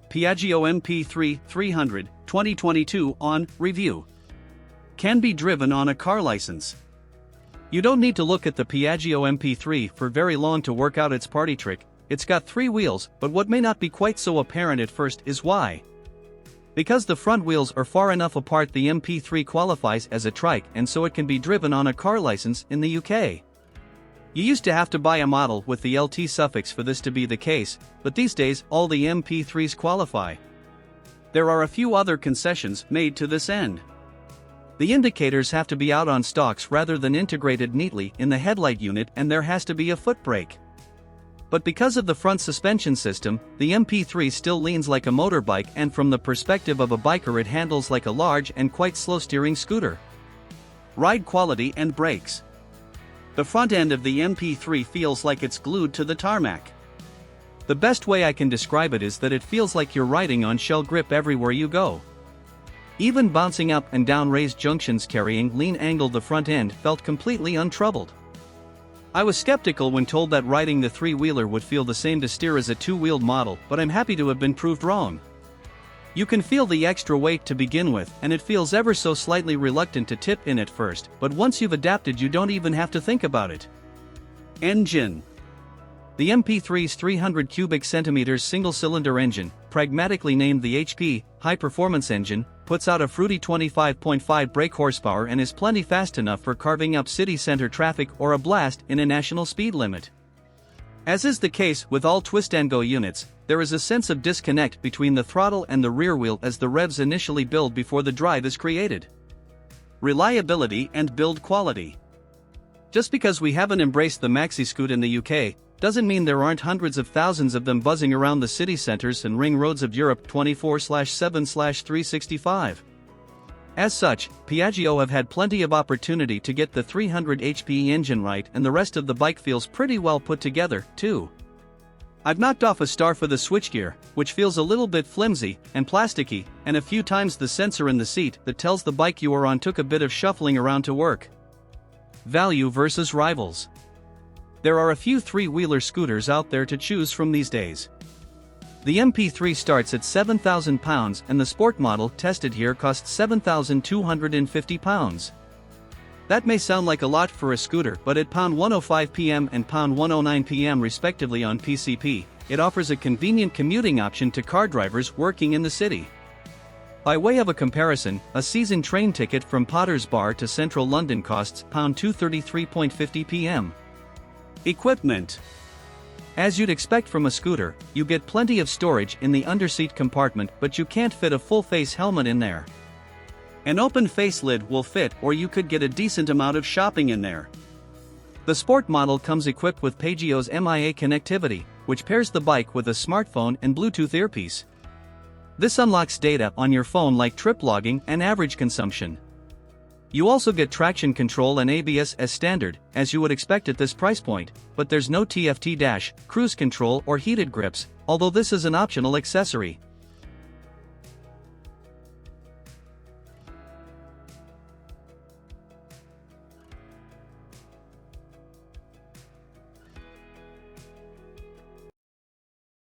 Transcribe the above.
Piaggio MP3 300, 2022 on review. Can be driven on a car license. You don't need to look at the Piaggio MP3 for very long to work out its party trick. It's got 3 wheels, but what may not be quite so apparent at first is why. Because the front wheels are far enough apart, the MP3 qualifies as a trike, and so it can be driven on a car license in the UK. You used to have to buy a model with the LT suffix for this to be the case, but these days all the MP3s qualify. There are a few other concessions made to this end. The indicators have to be out on stalks rather than integrated neatly in the headlight unit, and there has to be a foot brake. But because of the front suspension system, the MP3 still leans like a motorbike, and from the perspective of a biker it handles like a large and quite slow steering scooter. Ride quality and brakes. The front end of the MP3 feels like it's glued to the tarmac. The best way I can describe it is that it feels like you're riding on shell grip everywhere you go. Even bouncing up and down raised junctions carrying lean angle, the front end felt completely untroubled. I was skeptical when told that riding the 3-wheeler would feel the same to steer as a 2-wheeled model, but I'm happy to have been proved wrong. You can feel the extra weight to begin with, and it feels ever so slightly reluctant to tip in at first, but once you've adapted you don't even have to think about it. Engine. The MP3's 300 cubic centimeters single-cylinder engine, pragmatically named the HP high-performance engine, puts out a fruity 25.5 brake horsepower and is plenty fast enough for carving up city center traffic or a blast in a national speed limit. As is the case with all twist-and-go units, there is a sense of disconnect between the throttle and the rear wheel as the revs initially build before the drive is created. Reliability and build quality. Just because we haven't embraced the maxi scoot in the UK, doesn't mean there aren't hundreds of thousands of them buzzing around the city centers and ring roads of Europe 24/7/365. As such, Piaggio have had plenty of opportunity to get the 300 HP engine right, and the rest of the bike feels pretty well put together, too. I've knocked off a star for the switchgear, which feels a little bit flimsy and plasticky, and a few times the sensor in the seat that tells the bike you are on took a bit of shuffling around to work. Value versus rivals. There are a few 3-wheeler scooters out there to choose from these days. The MP3 starts at £7,000 and the sport model tested here costs £7,250. That may sound like a lot for a scooter, but at £105 PM and £109 PM respectively on PCP, it offers a convenient commuting option to car drivers working in the city. By way of a comparison, a season train ticket from Potter's Bar to central London costs £233.50 PM. Equipment. As you'd expect from a scooter, you get plenty of storage in the underseat compartment, but you can't fit a full-face helmet in there. An open face lid will fit, or you could get a decent amount of shopping in there. The sport model comes equipped with Piaggio's MIA connectivity, which pairs the bike with a smartphone and Bluetooth earpiece. This unlocks data on your phone like trip logging and average consumption. You also get traction control and ABS as standard, as you would expect at this price point, but there's no TFT dash, cruise control or heated grips, although this is an optional accessory.